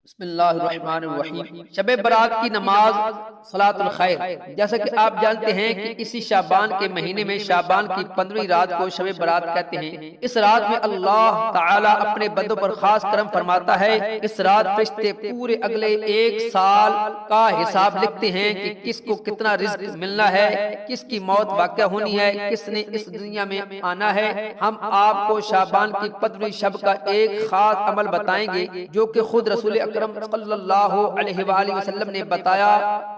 بسم اللہ الرحمن الرحیم۔ شب برات کی نماز صلاۃ الخیر، جیسا کہ آپ جانتے ہیں کہ اسی شعبان کے مہینے میں شعبان کی 15ویں رات کو شب برات کہتے ہیں۔ اس رات میں اللہ تعالیٰ اپنے بندوں پر خاص کرم فرماتا ہے۔ اس رات فرشتے پورے اگلے 1 سال کا حساب لکھتے ہیں کہ کس کو کتنا رزق ملنا ہے، کس کی موت واقع ہونی ہے، کس نے اس دنیا میں آنا ہے۔ ہم آپ کو شعبان کی 15ویں شب کا ایک خاص عمل بتائیں گے جو کہ خود رسول اکرم صلی اللہ علیہ وآلہ وسلم نے بتایا،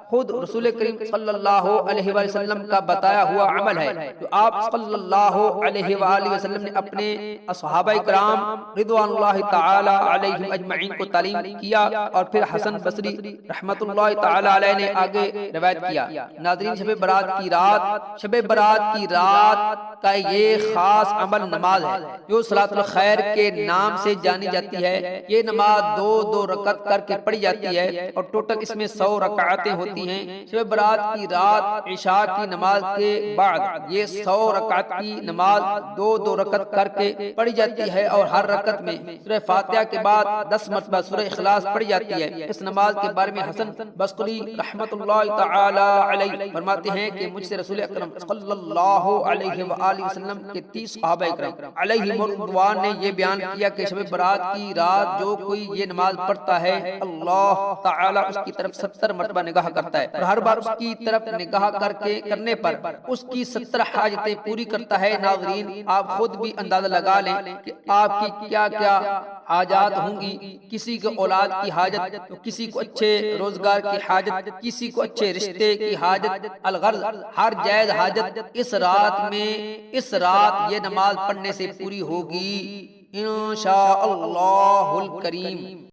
خود رسول کریم صلی اللہ علیہ وآلہ وسلم کا بتایا ہوا عمل ہے جو آپ صلی اللہ علیہ وآلہ وسلم نے اپنے صحابہ کرام رضوان اللہ تعالی علیہم اجمعین کو تعلیم کیا، اور پھر حسن بصری رحمت اللہ تعالی علیہ نے آگے روایت کیا۔ ناظرین، شب برات کی رات کا یہ خاص عمل نماز ہے جو صلاۃ الخیر کے نام سے جانی جاتی ہے۔ یہ نماز دو رکعت کر کے پڑھی جاتی ہے اور ٹوٹل اس میں 100 رکعتیں ہوتی ہیں۔ شب برات کی رات عشاء کی نماز کے بعد یہ 100 رکعت کی نماز دو رکعت کر کے پڑھی جاتی ہے، اور ہر رکعت میں سورہ فاتحہ کے بعد 10 مرتبہ سورہ اخلاص پڑھی جاتی ہے۔ اس نماز کے بارے میں حسن بصری رحمت اللہ تعالی علیہ فرماتے ہیں کہ مجھ سے رسول اکرم صلی اللہ علیہ وآلہ وسلم کے 30 صحابہ کرام علیہم رضوان نے یہ بیان کیا کہ شب برات کی رات جو کوئی یہ نماز پڑھتا ہے، اللہ تعالیٰ اس کی طرف 70 مرتبہ نگاہ کرتا ہے، اور ہر بار اس کی طرف نگاہ کرنے پر اس کی 70 حاجتیں پوری کرتا ہے۔ ناظرین، آپ خود بھی اندازہ لگا لیں کہ آپ کی کیا کیا حاجات ہوں گی۔ کسی کو اولاد کی حاجت، تو کسی کو اچھے روزگار کی حاجت، کسی کو اچھے رشتے کی حاجت، الغرض ہر جائز حاجت اس رات یہ نماز پڑھنے سے پوری ہوگی انشاء اللہ الکریم۔